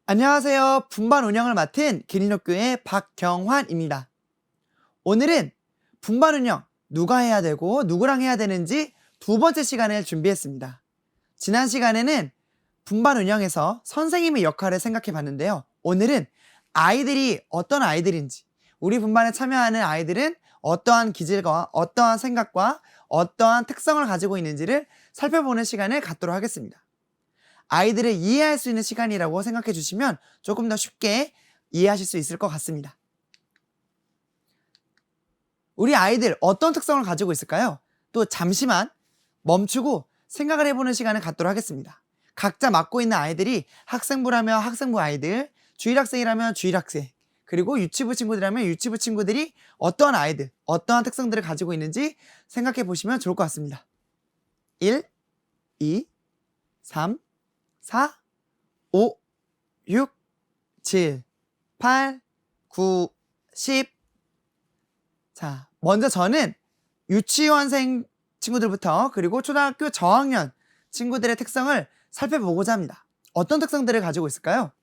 안녕하세요. 분반 운영을 맡은 기린학교의 박경환입니다. 오늘은 분반 운영 누가 해야 되고 누구랑 해야 되는지 두 번째 시간을 준비했습니다. 지난 시간에는 분반 운영에서 선생님의 역할을 생각해 봤는데요. 오늘은 아이들이 어떤 아이들인지, 우리 분반에 참여하는 아이들은 어떠한 기질과 어떠한 생각과 어떠한 특성을 가지고 있는지를 살펴보는 시간을 갖도록 하겠습니다. 아이들을 이해할 수 있는 시간이라고 생각해 주시면 조금 더 쉽게 이해하실 수 있을 것 같습니다. 우리 아이들 어떤 특성을 가지고 있을까요? 또 잠시만 멈추고 생각을 해보는 시간을 갖도록 하겠습니다. 각자 맡고 있는 아이들이 학생부라면 학생부 아이들, 주일학생이라면 주일학생, 그리고 유치부 친구들이라면 유치부 친구들이 어떠한 아이들, 어떠한 특성들을 가지고 있는지 생각해 보시면 좋을 것 같습니다. 1, 2, 3, 4, 5, 6, 7, 8, 9, 10. 자, 먼저 저는 유치원생 친구들부터 그리고 초등학교 저학년 친구들의 특성을 살펴보고자 합니다. 어떤 특성들을 가지고 있을까요?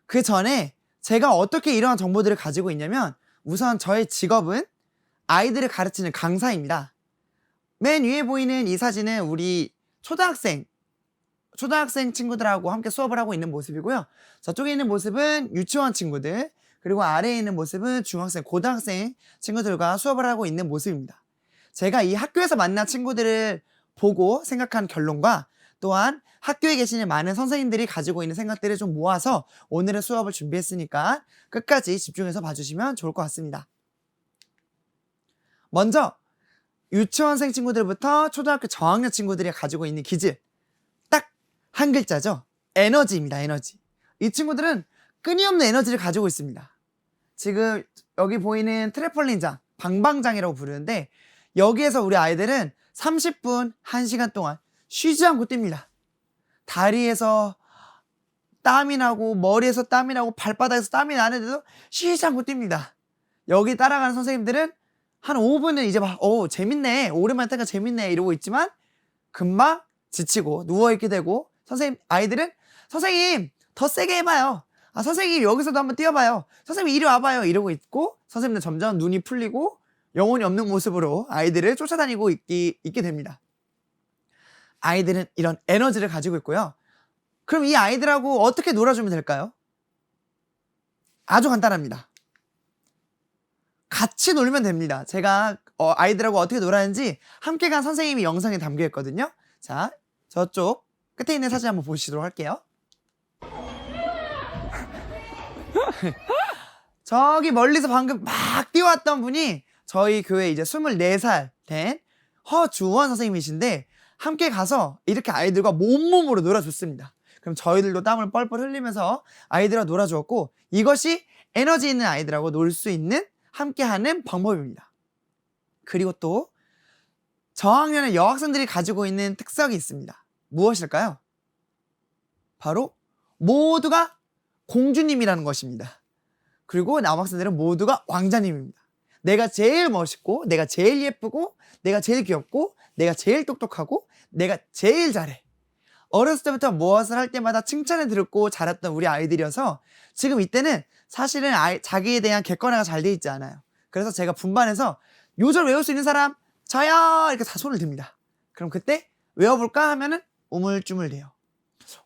그 전에 제가 어떻게 이러한 정보들을 가지고 있냐면 우선 저의 직업은 아이들을 가르치는 강사입니다. 맨 위에 보이는 이 사진은 우리 초등학생 친구들하고 함께 수업을 하고 있는 모습이고요. 저쪽에 있는 모습은 유치원 친구들, 그리고 아래에 있는 모습은 중학생, 고등학생 친구들과 수업을 하고 있는 모습입니다. 제가 이 학교에서 만난 친구들을 보고 생각한 결론과 또한 학교에 계시는 많은 선생님들이 가지고 있는 생각들을 좀 모아서 오늘의 수업을 준비했으니까 끝까지 집중해서 봐주시면 좋을 것 같습니다. 먼저 유치원생 친구들부터 초등학교 저학년 친구들이 가지고 있는 기질, 한 글자죠. 에너지입니다. 에너지. 이 친구들은 끊임없는 에너지를 가지고 있습니다. 지금 여기 보이는 트래펄린장, 방방장이라고 부르는데 여기에서 우리 아이들은 30분, 1시간 동안 쉬지 않고 뜁니다. 다리에서 땀이 나고 머리에서 땀이 나고 발바닥에서 땀이 나는데도 쉬지 않고 뜁니다. 여기 따라가는 선생님들은 한 5분은 이제 막 재밌네, 오랜만에 타니까 재밌네 이러고 있지만 금방 지치고 누워있게 되고 아이들은 선생님 더 세게 해봐요. 선생님 여기서도 한번 뛰어봐요. 선생님 이리 와봐요. 이러고 있고 선생님은 점점 눈이 풀리고 영혼이 없는 모습으로 아이들을 쫓아다니고 있게 됩니다. 아이들은 이런 에너지를 가지고 있고요. 그럼 이 아이들하고 어떻게 놀아주면 될까요? 아주 간단합니다. 같이 놀면 됩니다. 제가 아이들하고 어떻게 놀았는지 함께 간 선생님이 영상에 담겨 있거든요. 자, 저쪽 끝에 있는 사진 한번 보시도록 할게요. 저기 멀리서 방금 막 뛰어왔던 분이 저희 교회 이제 24살 된 허주원 선생님이신데 함께 가서 이렇게 아이들과 몸으로 놀아줬습니다. 그럼 저희들도 땀을 뻘뻘 흘리면서 아이들과 놀아주었고 이것이 에너지 있는 아이들하고 놀 수 있는 함께하는 방법입니다. 그리고 또 저학년의 여학생들이 가지고 있는 특성이 있습니다. 무엇일까요? 바로 모두가 공주님이라는 것입니다. 그리고 남학생들은 모두가 왕자님입니다. 내가 제일 멋있고 내가 제일 예쁘고 내가 제일 귀엽고 내가 제일 똑똑하고 내가 제일 잘해. 어렸을 때부터 무엇을 할 때마다 칭찬을 듣고 자랐던 우리 아이들이어서 지금 이때는 사실은 자기에 대한 객관화가 잘 돼 있지 않아요. 그래서 제가 분반에서 요절 외울 수 있는 사람 저요 이렇게 다 손을 듭니다. 그럼 그때 외워볼까 하면은 우물쭈물대요.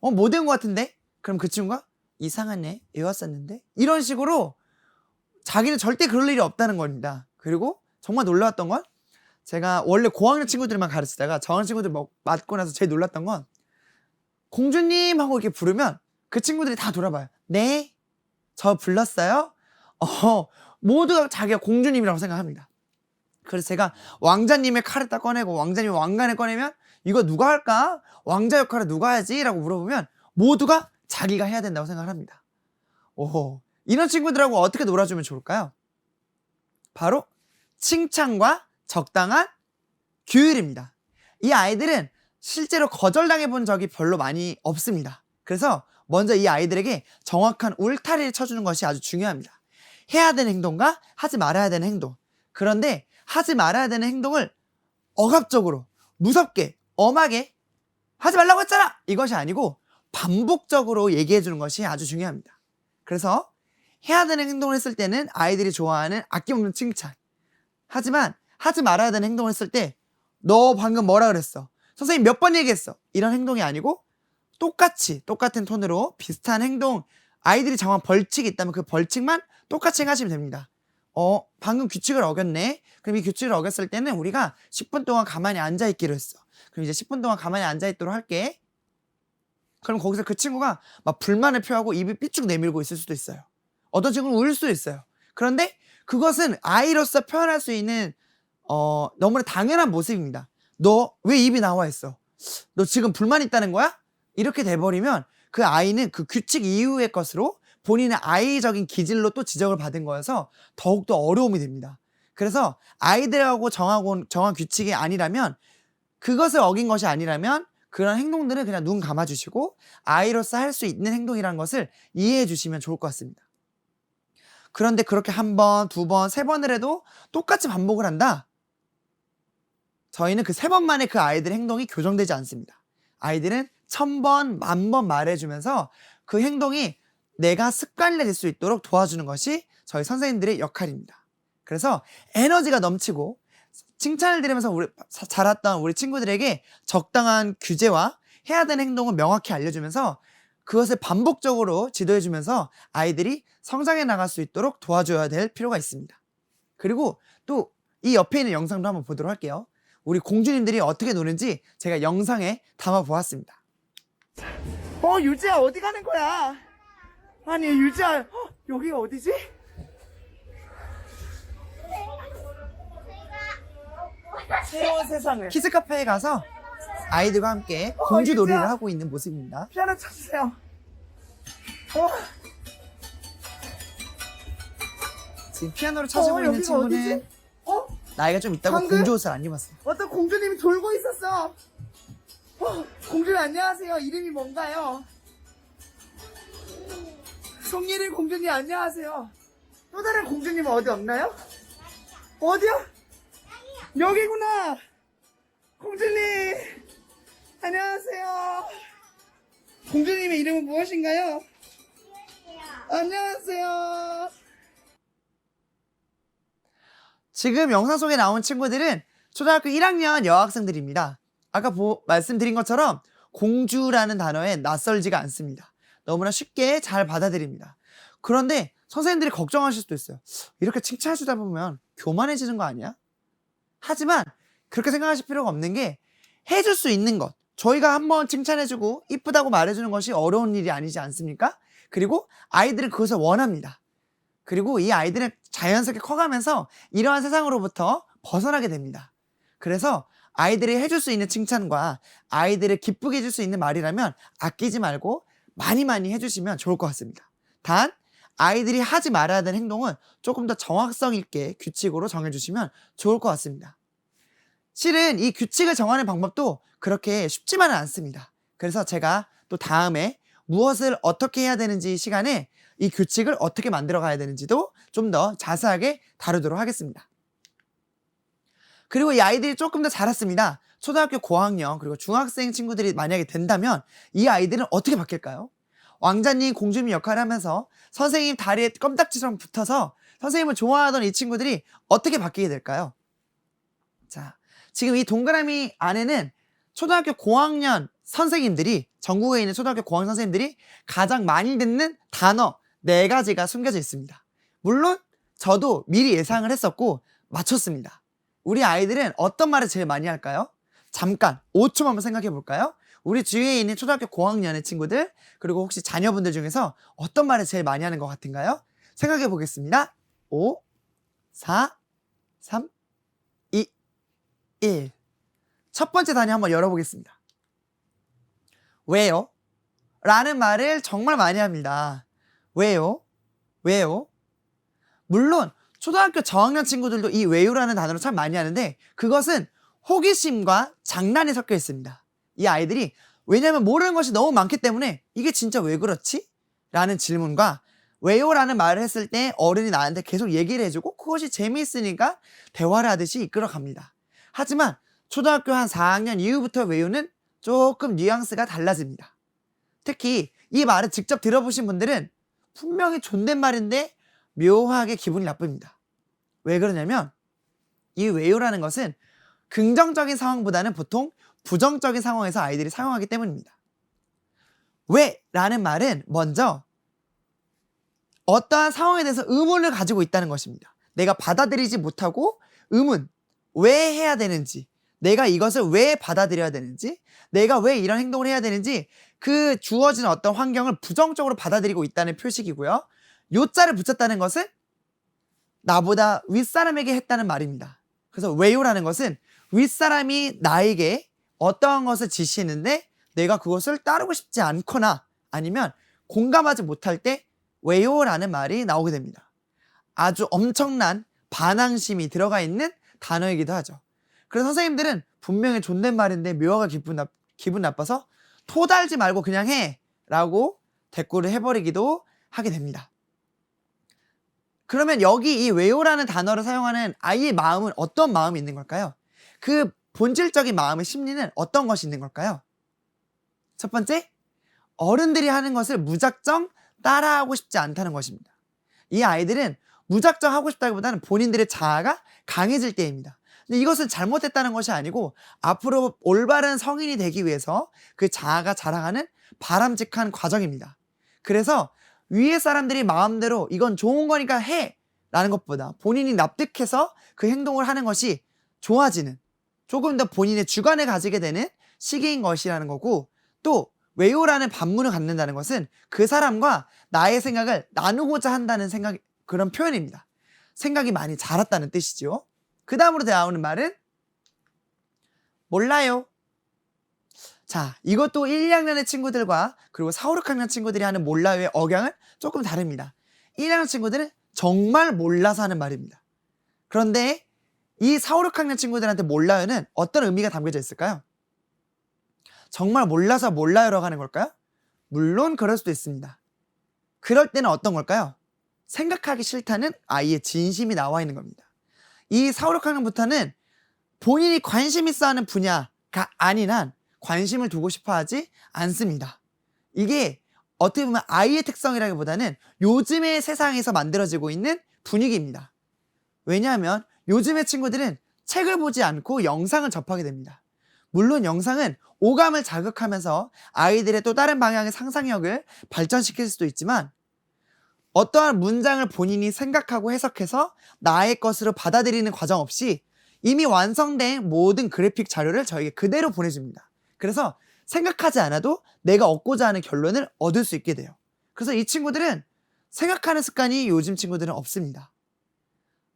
못 외운 것 같은데? 그럼 그 친구가 이상하네, 외웠었는데? 이런 식으로 자기는 절대 그럴 일이 없다는 겁니다. 그리고 정말 놀라웠던 건 제가 원래 고학년 친구들만 가르치다가 저학년 친구들 맡고 나서 제일 놀랐던 건 공주님 하고 이렇게 부르면 그 친구들이 다 돌아봐요. 네? 저 불렀어요? 모두가 자기가 공주님이라고 생각합니다. 그래서 제가 왕자님의 칼을 딱 꺼내고 왕자님의 왕관을 꺼내면 이거 누가 할까? 왕자 역할을 누가 하지? 라고 물어보면 모두가 자기가 해야 된다고 생각합니다. 이런 친구들하고 어떻게 놀아주면 좋을까요? 바로 칭찬과 적당한 규율입니다. 이 아이들은 실제로 거절당해 본 적이 별로 많이 없습니다. 그래서 먼저 이 아이들에게 정확한 울타리를 쳐주는 것이 아주 중요합니다. 해야 되는 행동과 하지 말아야 되는 행동. 그런데 하지 말아야 되는 행동을 억압적으로 무섭게 엄하게 하지 말라고 했잖아! 이것이 아니고 반복적으로 얘기해 주는 것이 아주 중요합니다. 그래서 해야 되는 행동을 했을 때는 아이들이 좋아하는 아낌없는 칭찬. 하지만 하지 말아야 되는 행동을 했을 때 너 방금 뭐라 그랬어? 선생님 몇 번 얘기했어? 이런 행동이 아니고 똑같은 톤으로 비슷한 행동, 아이들이 정한 벌칙이 있다면 그 벌칙만 똑같이 행하시면 됩니다. 방금 규칙을 어겼네? 그럼 이 규칙을 어겼을 때는 우리가 10분 동안 가만히 앉아있기로 했어. 그럼 이제 10분 동안 가만히 앉아있도록 할게. 그럼 거기서 그 친구가 막 불만을 표하고 입을 삐쭉 내밀고 있을 수도 있어요. 어떤 친구는 울 수도 있어요. 그런데 그것은 아이로서 표현할 수 있는 너무나 당연한 모습입니다. 너 왜 입이 나와 있어? 너 지금 불만 있다는 거야? 이렇게 돼버리면 그 아이는 그 규칙 이후의 것으로 본인의 아이적인 기질로 또 지적을 받은 거여서 더욱더 어려움이 됩니다. 그래서 아이들하고 정한 규칙이 아니라면, 그것을 어긴 것이 아니라면 그런 행동들은 그냥 눈 감아주시고 아이로서 할 수 있는 행동이라는 것을 이해해 주시면 좋을 것 같습니다. 그런데 그렇게 한 번, 두 번, 세 번을 해도 똑같이 반복을 한다? 저희는 그 세 번 만에 그 아이들의 행동이 교정되지 않습니다. 아이들은 1000번, 10,000번 말해주면서 그 행동이 내가 습관이 될 수 있도록 도와주는 것이 저희 선생님들의 역할입니다. 그래서 에너지가 넘치고 칭찬을 들으면서 자랐던 우리 친구들에게 적당한 규제와 해야 되는 행동을 명확히 알려주면서 그것을 반복적으로 지도해주면서 아이들이 성장해 나갈 수 있도록 도와줘야 될 필요가 있습니다. 그리고 또 이 옆에 있는 영상도 한번 보도록 할게요. 우리 공주님들이 어떻게 노는지 제가 영상에 담아 보았습니다. 유지야 어디 가는 거야? 아니 유지야, 여기가 어디지? 새로운 세상을. 키즈 카페에 가서 아이들과 함께 공주 놀이를 하고 있는 모습입니다. 피아노 쳐주세요. 지금 피아노를 쳐주고 있는 친구는 어디지? 나이가 좀 있다고 공주 옷을 안 입었어요. 어떤 공주님이 돌고 있었어. 공주님 안녕하세요. 이름이 뭔가요? 송예린 공주님 안녕하세요. 또 다른 공주님은 어디 없나요? 어디야? 여기구나. 공주님 안녕하세요. 공주님의 이름은 무엇인가요? 안녕하세요. 지금 영상 속에 나온 친구들은 초등학교 1학년 여학생들입니다. 아까 말씀드린 것처럼 공주라는 단어에 낯설지가 않습니다. 너무나 쉽게 잘 받아들입니다. 그런데 선생님들이 걱정하실 수도 있어요. 이렇게 칭찬해주다 보면 교만해지는 거 아니야? 하지만 그렇게 생각하실 필요가 없는 게, 해줄 수 있는 것, 저희가 한번 칭찬해주고 이쁘다고 말해주는 것이 어려운 일이 아니지 않습니까? 그리고 아이들은 그것을 원합니다. 그리고 이 아이들은 자연스럽게 커가면서 이러한 세상으로부터 벗어나게 됩니다. 그래서 아이들이 해줄 수 있는 칭찬과 아이들을 기쁘게 해줄 수 있는 말이라면 아끼지 말고 많이 해주시면 좋을 것 같습니다. 단 아이들이 하지 말아야 되는 행동은 조금 더 정확성 있게 규칙으로 정해주시면 좋을 것 같습니다. 실은 이 규칙을 정하는 방법도 그렇게 쉽지만은 않습니다. 그래서 제가 또 다음에 무엇을 어떻게 해야 되는지 시간에 이 규칙을 어떻게 만들어 가야 되는지도 좀 더 자세하게 다루도록 하겠습니다. 그리고 이 아이들이 조금 더 자랐습니다. 초등학교 고학년 그리고 중학생 친구들이 만약에 된다면 이 아이들은 어떻게 바뀔까요? 왕자님, 공주님 역할을 하면서 선생님 다리에 껌딱지처럼 붙어서 선생님을 좋아하던 이 친구들이 어떻게 바뀌게 될까요? 자, 지금 이 동그라미 안에는 초등학교 고학년 선생님들이, 전국에 있는 초등학교 고학년 선생님들이 가장 많이 듣는 단어 4가지가 숨겨져 있습니다. 물론 저도 미리 예상을 했었고 맞췄습니다. 우리 아이들은 어떤 말을 제일 많이 할까요? 잠깐 5초만 한번 생각해 볼까요? 우리 주위에 있는 초등학교 고학년의 친구들, 그리고 혹시 자녀분들 중에서 어떤 말을 제일 많이 하는 것 같은가요? 생각해 보겠습니다. 5, 4, 3, 2, 1. 첫 번째 단위 한번 열어보겠습니다. 왜요? 라는 말을 정말 많이 합니다. 왜요? 왜요? 물론 초등학교 저학년 친구들도 이 왜요라는 단어를 참 많이 하는데 그것은 호기심과 장난이 섞여 있습니다. 이 아이들이, 왜냐면 모르는 것이 너무 많기 때문에 이게 진짜 왜 그렇지? 라는 질문과 왜요라는 말을 했을 때 어른이 나한테 계속 얘기를 해주고 그것이 재미있으니까 대화를 하듯이 이끌어 갑니다. 하지만 초등학교 한 4학년 이후부터 왜요는 조금 뉘앙스가 달라집니다. 특히 이 말을 직접 들어보신 분들은 분명히 존댓말인데 묘하게 기분이 나쁩니다. 왜 그러냐면 이 왜요라는 것은 긍정적인 상황보다는 보통 부정적인 상황에서 아이들이 사용하기 때문입니다. 왜? 라는 말은 먼저 어떠한 상황에 대해서 의문을 가지고 있다는 것입니다. 내가 받아들이지 못하고 의문, 왜 해야 되는지, 내가 이것을 왜 받아들여야 되는지, 내가 왜 이런 행동을 해야 되는지 그 주어진 어떤 환경을 부정적으로 받아들이고 있다는 표식이고요. 요자를 붙였다는 것은 나보다 윗사람에게 했다는 말입니다. 그래서 왜요라는 것은 윗사람이 나에게 어떠한 것을 지시했는데 내가 그것을 따르고 싶지 않거나 아니면 공감하지 못할 때 왜요라는 말이 나오게 됩니다. 아주 엄청난 반항심이 들어가 있는 단어이기도 하죠. 그래서 선생님들은 분명히 존댓말인데 묘하게 기분 나빠서 토달지 말고 그냥 해 라고 대꾸를 해버리기도 하게 됩니다. 그러면 여기 이 왜요라는 단어를 사용하는 아이의 마음은 어떤 마음이 있는 걸까요? 그 본질적인 마음의 심리는 어떤 것이 있는 걸까요? 첫 번째, 어른들이 하는 것을 무작정 따라하고 싶지 않다는 것입니다. 이 아이들은 무작정 하고 싶다기보다는 본인들의 자아가 강해질 때입니다. 근데 이것은 잘못했다는 것이 아니고 앞으로 올바른 성인이 되기 위해서 그 자아가 자라가는 바람직한 과정입니다. 그래서 위에 사람들이 마음대로 이건 좋은 거니까 해! 라는 것보다 본인이 납득해서 그 행동을 하는 것이 좋아지는, 조금 더 본인의 주관을 가지게 되는 시기인 것이라는 거고, 또 왜요라는 반문을 갖는다는 것은 그 사람과 나의 생각을 나누고자 한다는 그런 표현입니다. 생각이 많이 자랐다는 뜻이죠. 그 다음으로 나오는 말은 몰라요. 자, 이것도 1, 2학년의 친구들과 그리고 4, 5, 6학년 친구들이 하는 몰라요의 억양은 조금 다릅니다. 1학년 친구들은 정말 몰라서 하는 말입니다. 그런데 이 4, 5, 6학년 친구들한테 몰라요는 어떤 의미가 담겨져 있을까요? 정말 몰라서 몰라요라고 하는 걸까요? 물론 그럴 수도 있습니다. 그럴 때는 어떤 걸까요? 생각하기 싫다는 아이의 진심이 나와 있는 겁니다. 이 4, 5, 6학년부터는 본인이 관심 있어 하는 분야가 아닌 한 관심을 두고 싶어 하지 않습니다. 이게 어떻게 보면 아이의 특성이라기보다는 요즘의 세상에서 만들어지고 있는 분위기입니다. 왜냐하면 요즘의 친구들은 책을 보지 않고 영상을 접하게 됩니다. 물론 영상은 오감을 자극하면서 아이들의 또 다른 방향의 상상력을 발전시킬 수도 있지만 어떠한 문장을 본인이 생각하고 해석해서 나의 것으로 받아들이는 과정 없이 이미 완성된 모든 그래픽 자료를 저에게 그대로 보내줍니다. 그래서 생각하지 않아도 내가 얻고자 하는 결론을 얻을 수 있게 돼요. 그래서 이 친구들은 생각하는 습관이 요즘 친구들은 없습니다.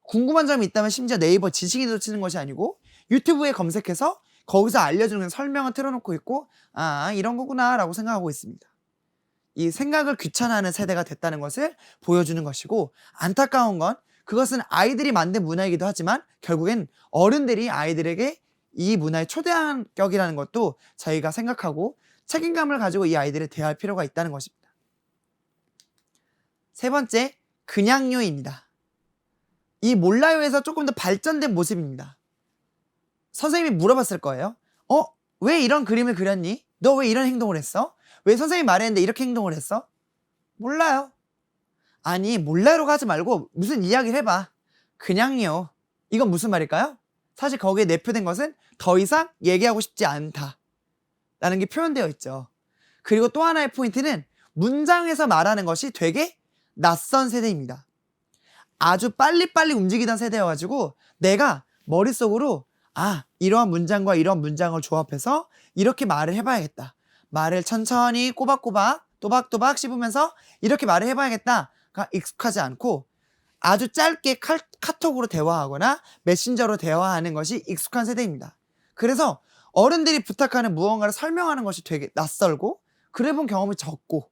궁금한 점이 있다면 심지어 네이버 지식인으로 치는 것이 아니고 유튜브에 검색해서 거기서 알려주는 설명을 틀어놓고 있고 이런 거구나 라고 생각하고 있습니다. 이 생각을 귀찮아하는 세대가 됐다는 것을 보여주는 것이고, 안타까운 건 그것은 아이들이 만든 문화이기도 하지만 결국엔 어른들이 아이들에게 이 문화의 초대한격이라는 것도 저희가 생각하고 책임감을 가지고 이 아이들을 대할 필요가 있다는 것입니다. 세 번째, 그냥요입니다. 이 몰라요에서 조금 더 발전된 모습입니다. 선생님이 물어봤을 거예요. 왜 이런 그림을 그렸니? 너 왜 이런 행동을 했어? 왜 선생님이 말했는데 이렇게 행동을 했어? 몰라요. 아니, 몰라요라고 하지 말고 무슨 이야기를 해봐. 그냥요. 이건 무슨 말일까요? 사실 거기에 내표된 것은 더 이상 얘기하고 싶지 않다 라는 게 표현되어 있죠. 그리고 또 하나의 포인트는 문장에서 말하는 것이 되게 낯선 세대입니다. 아주 빨리빨리 움직이던 세대여가지고 내가 머릿속으로 이러한 문장과 이러한 문장을 조합해서 이렇게 말을 해봐야겠다. 말을 천천히 꼬박꼬박 또박또박 씹으면서 이렇게 말을 해봐야겠다가 익숙하지 않고 아주 짧게 카톡으로 대화하거나 메신저로 대화하는 것이 익숙한 세대입니다. 그래서 어른들이 부탁하는 무언가를 설명하는 것이 되게 낯설고 그래본 경험이 적고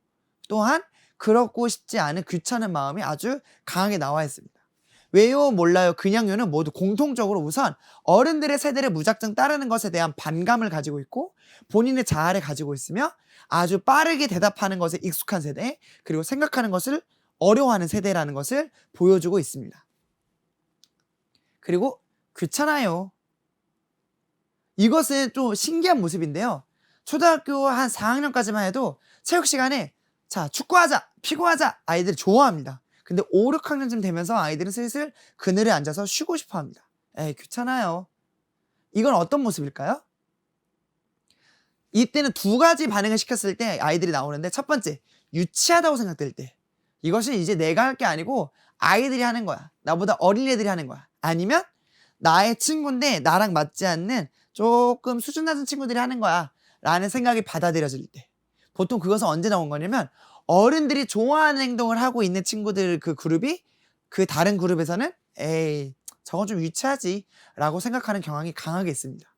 또한 그렇고 싶지 않은 귀찮은 마음이 아주 강하게 나와 있습니다. 왜요, 몰라요, 그냥요는 모두 공통적으로 우선 어른들의 세대를 무작정 따르는 것에 대한 반감을 가지고 있고 본인의 자아를 가지고 있으며 아주 빠르게 대답하는 것에 익숙한 세대, 그리고 생각하는 것을 어려워하는 세대라는 것을 보여주고 있습니다. 그리고 귀찮아요. 이것은 좀 신기한 모습인데요. 초등학교 한 4학년까지만 해도 체육 시간에 자, 축구하자, 피구하자 아이들이 좋아합니다. 근데 5, 6학년쯤 되면서 아이들은 슬슬 그늘에 앉아서 쉬고 싶어 합니다. 에이, 귀찮아요. 이건 어떤 모습일까요? 이때는 두 가지 반응을 시켰을 때 아이들이 나오는데, 첫 번째, 유치하다고 생각될 때. 이것은 이제 내가 할 게 아니고 아이들이 하는 거야. 나보다 어린 애들이 하는 거야. 아니면 나의 친구인데 나랑 맞지 않는 조금 수준 낮은 친구들이 하는 거야 라는 생각이 받아들여질 때. 보통 그것은 언제 나온 거냐면, 어른들이 좋아하는 행동을 하고 있는 친구들 그 그룹이 그 다른 그룹에서는 에이, 저건 좀 유치하지 라고 생각하는 경향이 강하게 있습니다.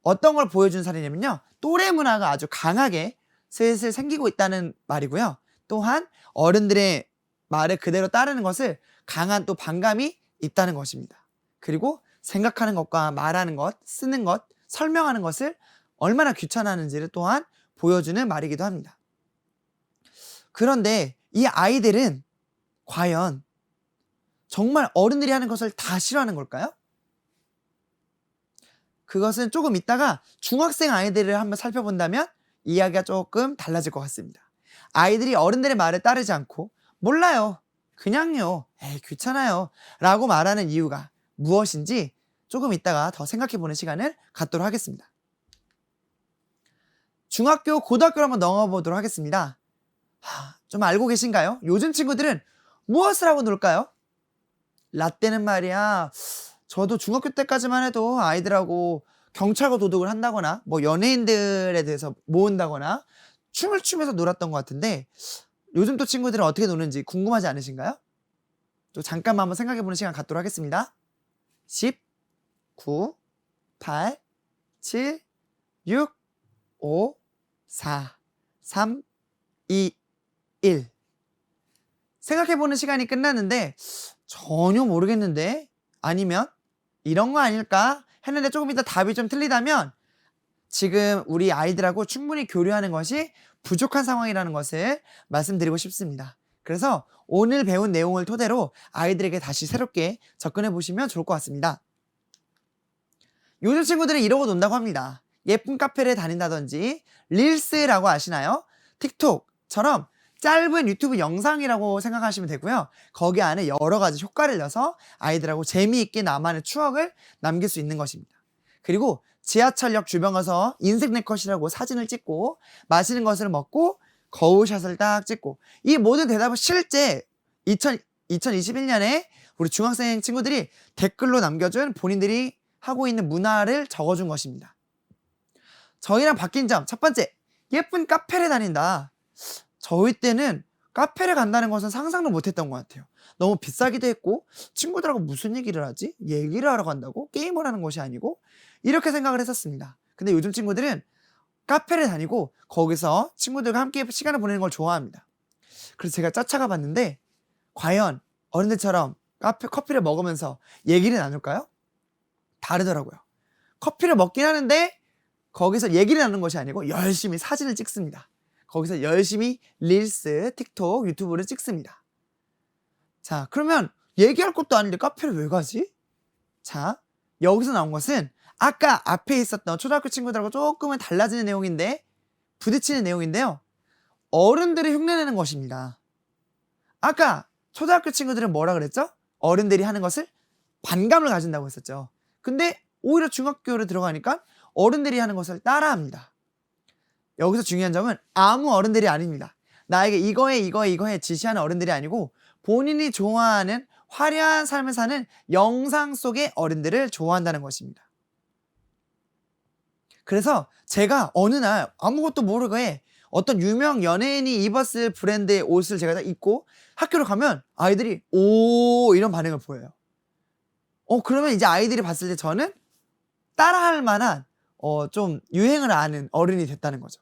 어떤 걸 보여준 사례냐면요, 또래 문화가 아주 강하게 슬슬 생기고 있다는 말이고요. 또한 어른들의 말을 그대로 따르는 것을 강한 또 반감이 있다는 것입니다. 그리고 생각하는 것과 말하는 것, 쓰는 것, 설명하는 것을 얼마나 귀찮아하는지를 또한 보여주는 말이기도 합니다. 그런데 이 아이들은 과연 정말 어른들이 하는 것을 다 싫어하는 걸까요? 그것은 조금 이따가 중학생 아이들을 한번 살펴본다면 이야기가 조금 달라질 것 같습니다. 아이들이 어른들의 말을 따르지 않고 몰라요, 그냥요, 에이, 귀찮아요 라고 말하는 이유가 무엇인지 조금 이따가 더 생각해보는 시간을 갖도록 하겠습니다. 중학교, 고등학교로 한번 넘어가 보도록 하겠습니다. 좀 알고 계신가요? 요즘 친구들은 무엇을 하고 놀까요? 라떼는 말이야, 저도 중학교 때까지만 해도 아이들하고 경찰과 도둑을 한다거나 뭐 연예인들에 대해서 모은다거나 춤을 추면서 놀았던 것 같은데, 요즘 또 친구들은 어떻게 노는지 궁금하지 않으신가요? 또 잠깐만 한번 생각해보는 시간 갖도록 하겠습니다. 10, 9, 8, 7, 6, 5, 4, 3, 2, 1. 생각해보는 시간이 끝났는데 전혀 모르겠는데, 아니면 이런 거 아닐까 했는데 조금 이따 답이 좀 틀리다면 지금 우리 아이들하고 충분히 교류하는 것이 부족한 상황이라는 것을 말씀드리고 싶습니다. 그래서 오늘 배운 내용을 토대로 아이들에게 다시 새롭게 접근해 보시면 좋을 것 같습니다. 요즘 친구들은 이러고 논다고 합니다. 예쁜 카페를 다닌다든지, 릴스라고 아시나요? 틱톡처럼 짧은 유튜브 영상이라고 생각하시면 되고요. 거기 안에 여러 가지 효과를 넣어서 아이들하고 재미있게 나만의 추억을 남길 수 있는 것입니다. 그리고 지하철역 주변 가서 인생 네컷이라고 사진을 찍고 맛있는 것을 먹고 거울샷을 딱 찍고, 이 모든 대답은 실제 2021년에 우리 중학생 친구들이 댓글로 남겨준 본인들이 하고 있는 문화를 적어준 것입니다. 저희랑 바뀐 점, 첫 번째, 예쁜 카페를 다닌다. 저희 때는 카페를 간다는 것은 상상도 못했던 것 같아요. 너무 비싸기도 했고, 친구들하고 무슨 얘기를 하지? 얘기를 하러 간다고? 게임을 하는 것이 아니고? 이렇게 생각을 했었습니다. 근데 요즘 친구들은 카페를 다니고 거기서 친구들과 함께 시간을 보내는 걸 좋아합니다. 그래서 제가 쫓아가 봤는데, 과연 어른들처럼 커피를 먹으면서 얘기를 나눌까요? 다르더라고요. 커피를 먹긴 하는데 거기서 얘기를 나누는 것이 아니고 열심히 사진을 찍습니다. 거기서 열심히 릴스, 틱톡, 유튜브를 찍습니다. 자, 그러면 얘기할 것도 아닌데 카페를 왜 가지? 자, 여기서 나온 것은 아까 앞에 있었던 초등학교 친구들하고 조금은 달라지는 내용인데, 부딪히는 내용인데요. 어른들을 흉내내는 것입니다. 아까 초등학교 친구들은 뭐라 그랬죠? 어른들이 하는 것을 반감을 가진다고 했었죠. 근데 오히려 중학교로 들어가니까 어른들이 하는 것을 따라합니다. 여기서 중요한 점은 아무 어른들이 아닙니다. 나에게 이거해 지시하는 어른들이 아니고 본인이 좋아하는 화려한 삶을 사는 영상 속의 어른들을 좋아한다는 것입니다. 그래서 제가 어느 날 아무것도 모르게 어떤 유명 연예인이 입었을 브랜드의 옷을 제가 딱 입고 학교를 가면 아이들이 오, 이런 반응을 보여요. 그러면 이제 아이들이 봤을 때 저는 따라할 만한 좀 유행을 아는 어른이 됐다는 거죠.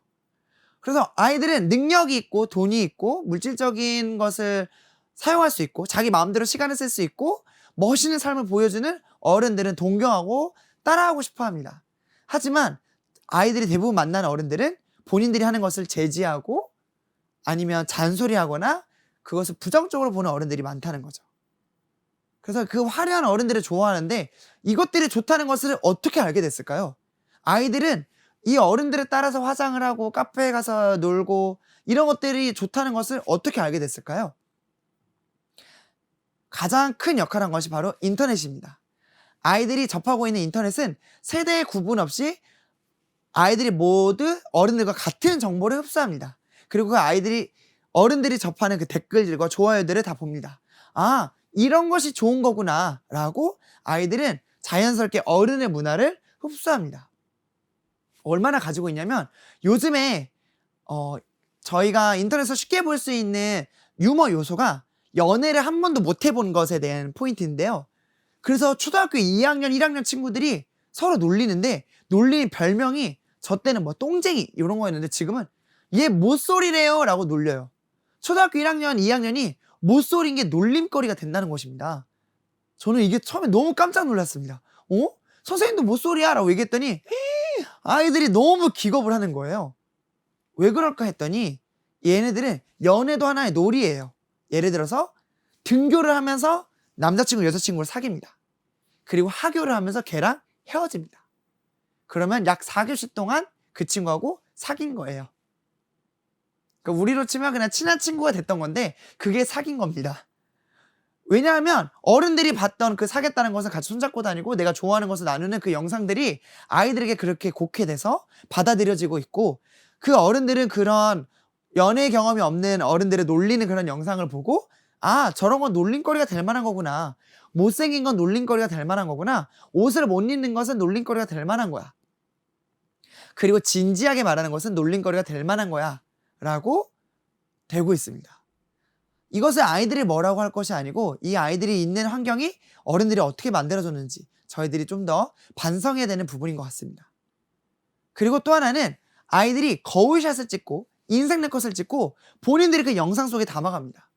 그래서 아이들은 능력이 있고 돈이 있고 물질적인 것을 사용할 수 있고 자기 마음대로 시간을 쓸 수 있고 멋있는 삶을 보여주는 어른들은 동경하고 따라하고 싶어 합니다. 하지만 아이들이 대부분 만나는 어른들은 본인들이 하는 것을 제지하고 아니면 잔소리하거나 그것을 부정적으로 보는 어른들이 많다는 거죠. 그래서 그 화려한 어른들을 좋아하는데 이것들이 좋다는 것을 어떻게 알게 됐을까요? 아이들은 이 어른들에 따라서 화장을 하고 카페에 가서 놀고 이런 것들이 좋다는 것을 어떻게 알게 됐을까요? 가장 큰 역할을 한 것이 바로 인터넷입니다. 아이들이 접하고 있는 인터넷은 세대의 구분 없이 아이들이 모두 어른들과 같은 정보를 흡수합니다. 그리고 그 어른들이 접하는 그 댓글들과 좋아요들을 다 봅니다. 아, 이런 것이 좋은 거구나 라고 아이들은 자연스럽게 어른의 문화를 흡수합니다. 얼마나 가지고 있냐면 요즘에 저희가 인터넷에서 쉽게 볼 수 있는 유머 요소가 연애를 한 번도 못 해본 것에 대한 포인트인데요. 그래서 초등학교 2학년, 1학년 친구들이 서로 놀리는데 놀리는 별명이 저 때는 뭐 똥쟁이 이런 거였는데 지금은 얘 못소리래요 라고 놀려요. 초등학교 1학년, 2학년이 못소리인 게 놀림거리가 된다는 것입니다. 저는 이게 처음에 너무 깜짝 놀랐습니다. 선생님도 못소리야 라고 얘기했더니 아이들이 너무 기겁을 하는 거예요. 왜 그럴까 했더니 얘네들은 연애도 하나의 놀이예요. 예를 들어서 등교를 하면서 남자친구, 여자친구를 사귀입니다. 그리고 하교를 하면서 걔랑 헤어집니다. 그러면 약 4교시 동안 그 친구하고 사귄 거예요. 그러니까 우리로 치면 그냥 친한 친구가 됐던 건데 그게 사귄 겁니다. 왜냐하면 어른들이 봤던 그 사귀었다는 것을 같이 손잡고 다니고 내가 좋아하는 것을 나누는 그 영상들이 아이들에게 그렇게 곡해돼서 받아들여지고 있고 그 어른들은 그런 연애 경험이 없는 어른들의 놀리는 그런 영상을 보고 아, 저런 건 놀림거리가 될 만한 거구나. 못생긴 건 놀림거리가 될 만한 거구나. 옷을 못 입는 것은 놀림거리가 될 만한 거야. 그리고 진지하게 말하는 것은 놀림거리가 될 만한 거야. 라고 되고 있습니다. 이것을 아이들이 뭐라고 할 것이 아니고 이 아이들이 있는 환경이 어른들이 어떻게 만들어줬는지 저희들이 좀 더 반성해야 되는 부분인 것 같습니다. 그리고 또 하나는 아이들이 거울샷을 찍고 인생 네컷을 찍고 본인들이 그 영상 속에 담아갑니다.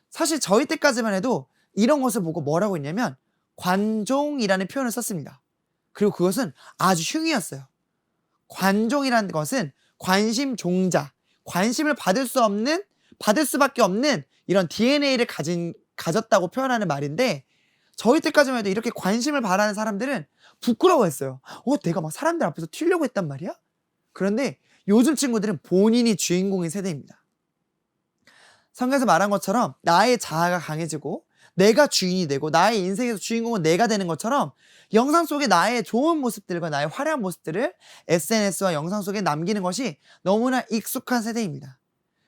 사실 저희 때까지만 해도 이런 것을 보고 뭐라고 했냐면 관종이라는 표현을 썼습니다. 그리고 그것은 아주 흉이었어요. 관종이라는 것은 관심 종자, 관심을 받을 수밖에 없는 이런 DNA를 가졌다고 표현하는 말인데 저희 때까지만 해도 이렇게 관심을 바라는 사람들은 부끄러워했어요. 내가 막 사람들 앞에서 튀려고 했단 말이야? 그런데 요즘 친구들은 본인이 주인공인 세대입니다. 성경에서 말한 것처럼 나의 자아가 강해지고 내가 주인이 되고 나의 인생에서 주인공은 내가 되는 것처럼 영상 속에 나의 좋은 모습들과 나의 화려한 모습들을 SNS와 영상 속에 남기는 것이 너무나 익숙한 세대입니다.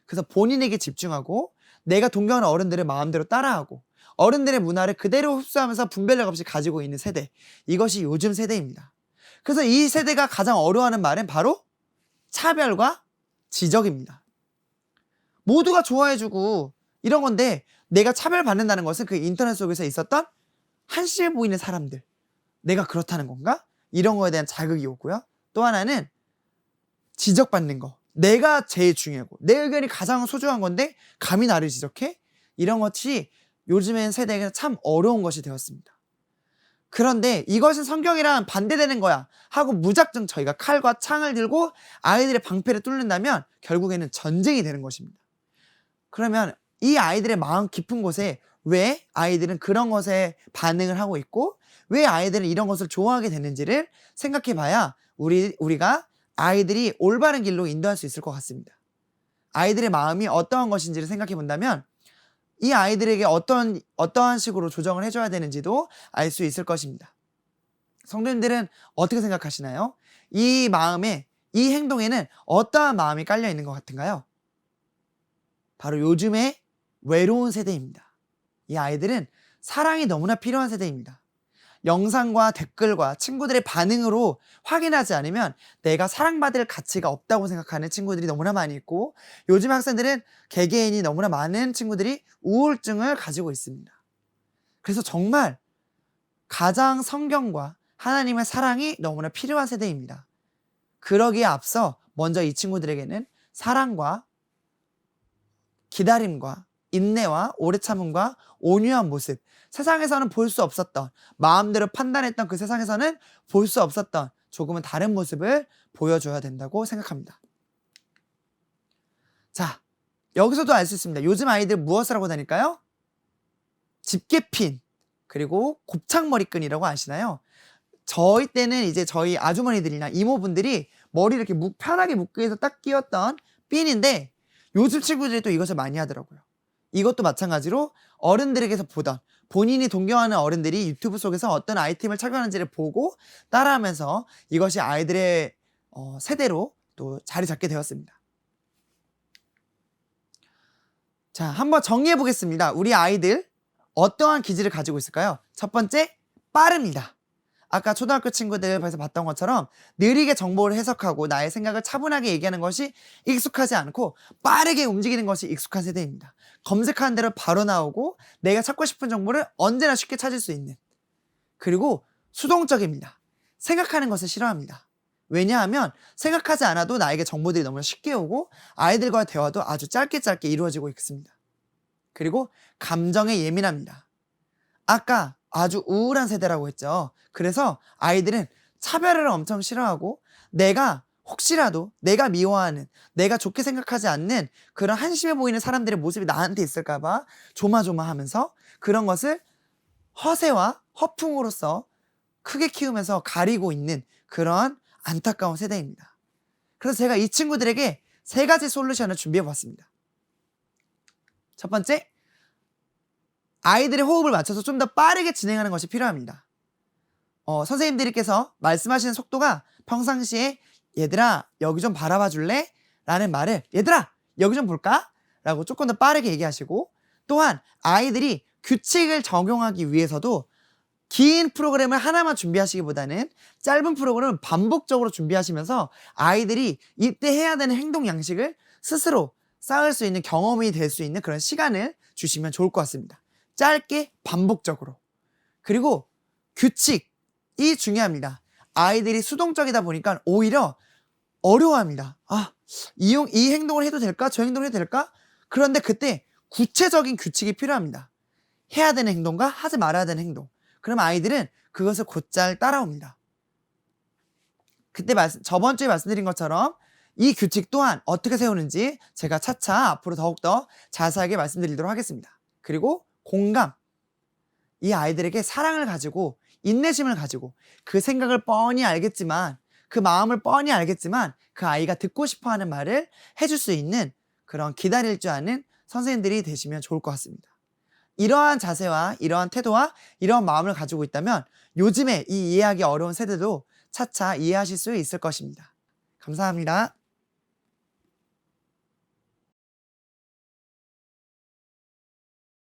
그래서 본인에게 집중하고 내가 동경하는 어른들을 마음대로 따라하고 어른들의 문화를 그대로 흡수하면서 분별력 없이 가지고 있는 세대, 이것이 요즘 세대입니다. 그래서 이 세대가 가장 어려워하는 말은 바로 차별과 지적입니다. 모두가 좋아해주고 이런 건데 내가 차별받는다는 것은 그 인터넷 속에서 있었던 한심해 보이는 사람들, 내가 그렇다는 건가? 이런 거에 대한 자극이 오고요. 또 하나는 지적받는 거, 내가 제일 중요하고 내 의견이 가장 소중한 건데 감히 나를 지적해? 이런 것이 요즘엔 세대에게 참 어려운 것이 되었습니다. 그런데 이것은 성경이랑 반대되는 거야 하고 무작정 저희가 칼과 창을 들고 아이들의 방패를 뚫는다면 결국에는 전쟁이 되는 것입니다. 그러면 이 아이들의 마음 깊은 곳에 왜 아이들은 그런 것에 반응을 하고 있고 왜 아이들은 이런 것을 좋아하게 되는지를 생각해 봐야 우리가 아이들이 올바른 길로 인도할 수 있을 것 같습니다. 아이들의 마음이 어떠한 것인지를 생각해 본다면 이 아이들에게 어떠한 식으로 조정을 해줘야 되는지도 알 수 있을 것입니다. 성도님들은 어떻게 생각하시나요? 이 마음에, 이 행동에는 어떠한 마음이 깔려 있는 것 같은가요? 바로 요즘의 외로운 세대입니다. 이 아이들은 사랑이 너무나 필요한 세대입니다. 영상과 댓글과 친구들의 반응으로 확인하지 않으면 내가 사랑받을 가치가 없다고 생각하는 친구들이 너무나 많이 있고 요즘 학생들은 개개인이 너무나 많은 친구들이 우울증을 가지고 있습니다. 그래서 정말 가장 성경과 하나님의 사랑이 너무나 필요한 세대입니다. 그러기에 앞서 먼저 이 친구들에게는 사랑과 기다림과 인내와 오래 참음과 온유한 모습, 세상에서는 볼 수 없었던, 마음대로 판단했던 그 세상에서는 볼 수 없었던 조금은 다른 모습을 보여줘야 된다고 생각합니다. 자, 여기서도 알 수 있습니다. 요즘 아이들 무엇을 하고 다닐까요? 집게핀, 그리고 곱창머리끈이라고 아시나요? 저희 때는 이제 저희 아주머니들이나 이모분들이 머리 이렇게 편하게 묶기 위해서 딱 끼웠던 핀인데 요즘 친구들이 또 이것을 많이 하더라고요. 이것도 마찬가지로 어른들에게서 보던 본인이 동경하는 어른들이 유튜브 속에서 어떤 아이템을 착용하는지를 보고 따라하면서 이것이 아이들의 세대로 또 자리 잡게 되었습니다. 자, 한번 정리해 보겠습니다. 우리 아이들 어떠한 기질을 가지고 있을까요? 첫 번째, 빠릅니다. 아까 초등학교 친구들에서 봤던 것처럼 느리게 정보를 해석하고 나의 생각을 차분하게 얘기하는 것이 익숙하지 않고 빠르게 움직이는 것이 익숙한 세대입니다. 검색하는 대로 바로 나오고 내가 찾고 싶은 정보를 언제나 쉽게 찾을 수 있는. 그리고 수동적입니다. 생각하는 것을 싫어합니다. 왜냐하면 생각하지 않아도 나에게 정보들이 너무 쉽게 오고 아이들과의 대화도 아주 짧게 이루어지고 있습니다. 그리고 감정에 예민합니다. 아까 아주 우울한 세대라고 했죠. 그래서 아이들은 차별을 엄청 싫어하고 내가 혹시라도 내가 미워하는, 내가 좋게 생각하지 않는 그런 한심해 보이는 사람들의 모습이 나한테 있을까봐 조마조마하면서 그런 것을 허세와 허풍으로써 크게 키우면서 가리고 있는 그런 안타까운 세대입니다. 그래서 제가 이 친구들에게 3가지 솔루션을 준비해 봤습니다. 첫 번째, 아이들의 호흡을 맞춰서 좀 더 빠르게 진행하는 것이 필요합니다. 선생님들께서 말씀하시는 속도가 평상시에 얘들아 여기 좀 바라봐 줄래? 라는 말을 얘들아 여기 좀 볼까? 라고 조금 더 빠르게 얘기하시고, 또한 아이들이 규칙을 적용하기 위해서도 긴 프로그램을 하나만 준비하시기보다는 짧은 프로그램을 반복적으로 준비하시면서 아이들이 이때 해야 되는 행동 양식을 스스로 쌓을 수 있는 경험이 될 수 있는 그런 시간을 주시면 좋을 것 같습니다. 짧게 반복적으로. 그리고 규칙이 중요합니다. 아이들이 수동적이다 보니까 오히려 어려워합니다. 이 행동을 해도 될까? 저 행동을 해도 될까? 그런데 그때 구체적인 규칙이 필요합니다. 해야 되는 행동과 하지 말아야 되는 행동. 그럼 아이들은 그것을 곧잘 따라옵니다. 그때 저번 주에 말씀드린 것처럼 이 규칙 또한 어떻게 세우는지 제가 차차 앞으로 더욱더 자세하게 말씀드리도록 하겠습니다. 그리고 공감. 이 아이들에게 사랑을 가지고 인내심을 가지고 그 생각을 뻔히 알겠지만, 그 마음을 뻔히 알겠지만 그 아이가 듣고 싶어하는 말을 해줄 수 있는 그런 기다릴 줄 아는 선생님들이 되시면 좋을 것 같습니다. 이러한 자세와 이러한 태도와 이러한 마음을 가지고 있다면 요즘에 이 이해하기 어려운 세대도 차차 이해하실 수 있을 것입니다. 감사합니다.